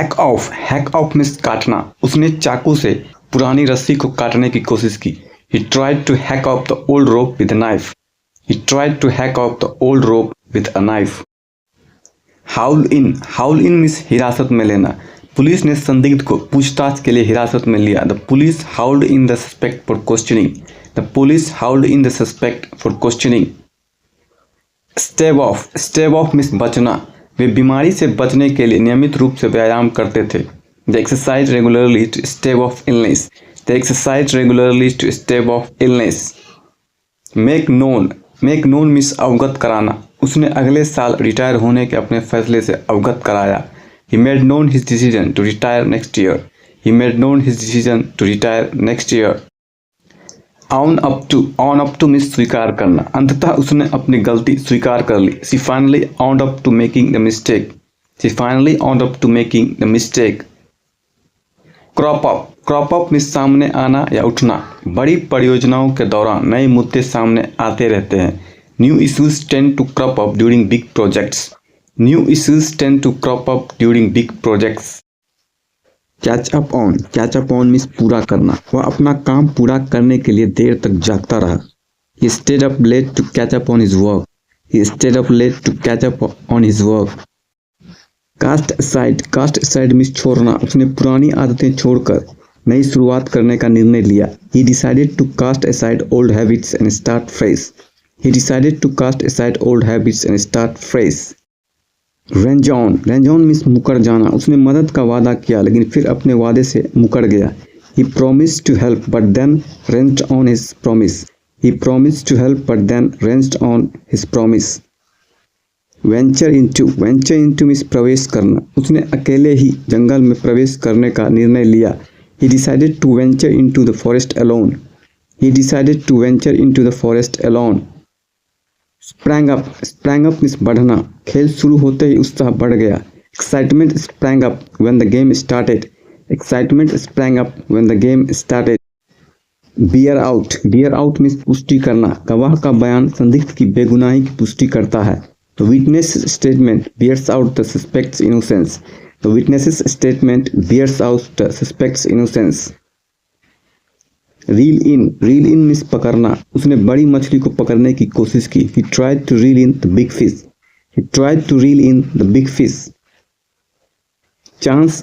Hack of means काटना। उसने चाकू से पुरानी रस्सी को काटने की कोशिश की। He tried to hack off the old rope with a knife. He tried to hack off the old rope with a knife. Haul in means हिरासत में लेना। पुलिस ने संदिग्ध को पूछताछ के लिए हिरासत में लिया। The police hauled in the suspect for questioning. The police hauled in the suspect for questioning. Stave off means बचना। वे बीमारी से बचने के लिए नियमित रूप से व्यायाम करते थे। They exercise regularly to stave off illness. They exercise regularly to stave off illness. Make known means अवगत कराना। उसने अगले साल रिटायर होने के अपने फैसले से अवगत कराया। He made known his decision to retire next year. He made known his decision to retire next year. On up to means स्वीकार करना। अंततः उसने अपनी गलती स्वीकार कर ली। She finally owned up to making the mistake. She finally owned up to making the mistake. Crop up means सामने आना या उठना। बड़ी परियोजनाओं के दौरान नए मुद्दे सामने आते रहते हैं। New issues tend to crop up during big projects. New issues tend to crop up during big projects. Catch up on means पूरा करना। वह अपना काम पूरा करने के लिए देर तक जागता रहा। He stayed up late to catch up on his work. He stayed up late to catch up on his work. Cast aside means छोड़ना। उसने पुरानी आदतें छोड़कर नई शुरुआत करने का निर्णय लिया। He decided to cast aside old habits and start fresh. He decided to cast aside old habits and start fresh. Range on means मुकर जाना। उसने मदद का वादा किया लेकिन फिर अपने वादे से मुकर गया। He promised to help but then ranged on his promise. He promised to help but then ranged on his promise. Venture into means प्रवेश करना। उसने अकेले ही जंगल में प्रवेश करने का निर्णय लिया। He decided to venture into the forest alone. He decided to venture into the forest alone. Sprang up means बढ़ना। खेल शुरू होते ही उत्साह बढ़ गया। Excitement sprang up when the game started. Excitement sprang up when the game started. Beer out means पुष्टि करना। गवाह का बयान संदिग्ध की बेगुनाही की पुष्टि करता है। The witness statement bears out the suspect's innocence. The witness statement bears out the suspect's innocence. Reel in means पकड़ना। उसने बड़ी मछली को पकड़ने की कोशिश की। He tried to reel in the big fish. He tried to reel in the big fish. Chance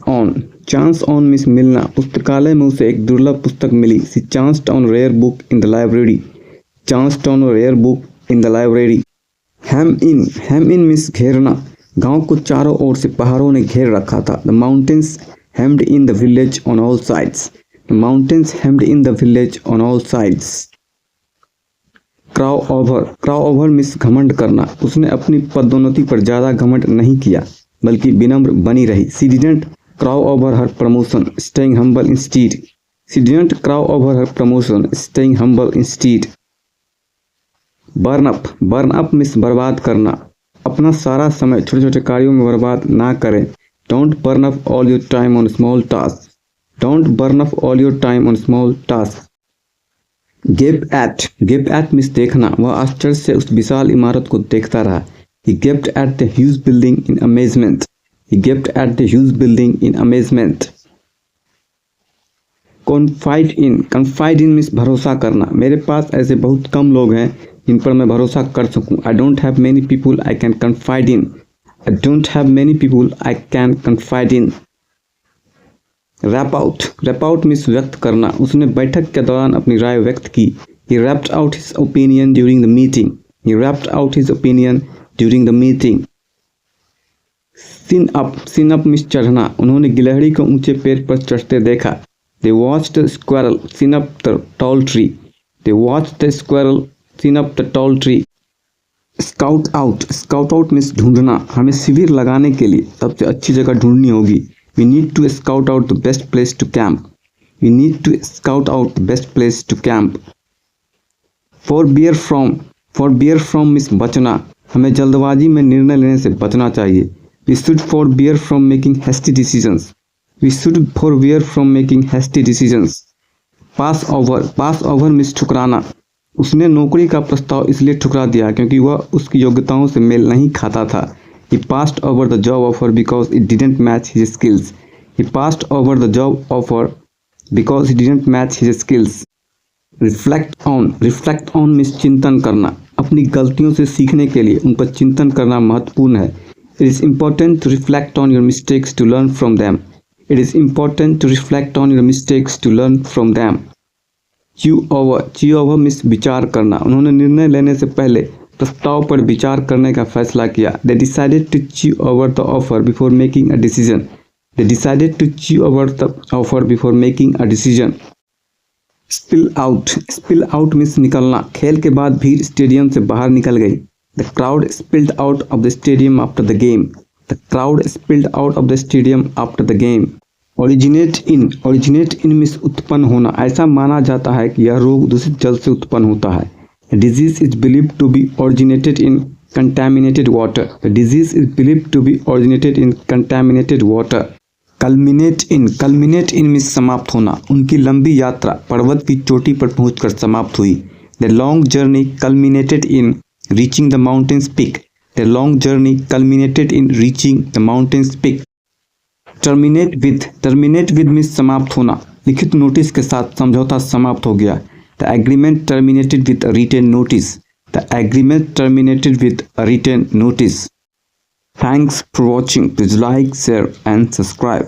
on means मिलना। पुस्तकालय में उसे एक दुर्लभ पुस्तक मिली। She chanced on a rare book in the library. Chanced on a rare book in the library. hem in means घेरना। गांव को चारों ओर से पहाड़ों ने घेर रखा था। The mountains hemmed in the village on all sides. The mountains hemmed in the village on all sides. Crow over means घमंड करना। उसने अपनी पदोन्नति पर ज्यादा घमंड नहीं किया बल्कि विनम्र बनी रही। She didn't crow over her promotion, staying humble instead. She didn't crow over her promotion, staying humble instead. Burn up means बर्बाद करना। अपना सारा समय छोटे छोटे कार्यों में बर्बाद ना करें। Don't burn up all your time on small tasks. Don't burn up all your time on small tasks. Gape at means देखना। वह आश्चर्य से उस विशाल इमारत को देखता रहा। He gaped at the huge building in amazement. He gaped at the huge building in amazement. Confide in means भरोसा करना। मेरे पास ऐसे बहुत कम लोग हैं जिन पर मैं भरोसा कर सकूं। I don't have many people I can confide in. I don't have many people I can confide in. Rap out means व्यक्त करना। उसने बैठक के दौरान अपनी राय व्यक्त की। He rapped out his opinion during the meeting. He rapped out his opinion during the meeting. Sin up means चढ़ना। उन्होंने गिलहरी को ऊंचे पेड़ पर चढ़ते देखा। They watched the squirrel sin up the tall tree. They watched the squirrel sin up the tall tree. Scout out means ढूंढना। हमें शिविर लगाने के लिए सबसे अच्छी जगह ढूंढनी होगी। We need to scout out the best place to camp. We need to scout out the best place to camp. Forbear from means बचना। हमें जल्दबाजी में निर्णय लेने से बचना चाहिए। We should forbear from making hasty decisions. We should forbear from making hasty decisions. Pass over means ठुकराना। उसने नौकरी का प्रस्ताव इसलिए ठुकरा दिया क्योंकि वह उसकी योग्यताओं से मेल नहीं खाता था। He passed over the job offer because it didn't match his skills. He passed over the job offer because he didn't match his skills. Reflect on means चिंतन करना। अपनी गलतियों से सीखने के लिए उन पर चिंतन करना महत्वपूर्ण है। It is important to reflect on your mistakes to learn from them. It is important to reflect on your mistakes to learn from them. Chew over means विचार करना। उन्होंने निर्णय लेने से पहले प्रस्ताव पर विचार करने का फैसला किया। They decided to chew over the offer before making a decision. They decided to chew over the offer before making a decision. Spill out means निकलना। खेल के बाद भीड़ स्टेडियम से बाहर निकल गई। The crowd spilled out of the stadium after the game. The crowd spilled out of the stadium after the game. Originate in means उत्पन्न होना। ऐसा माना जाता है कि यह रोग दूषित जल से उत्पन्न होता है। Disease is believed to be originated in contaminated water. Disease is believed to be originated in contaminated water. Culminate in means समाप्त होना। उनकी लंबी यात्रा पर्वत की चोटी पर पहुंचकर समाप्त हुई। The long journey culminated in reaching the mountains peak. The long journey culminated in reaching the mountains peak. Terminate with means समाप्त होना। लिखित नोटिस के साथ समझौता समाप्त हो गया। The agreement terminated with written notice. The agreement terminated with written notice. Thanks for watching. Please like, share and subscribe.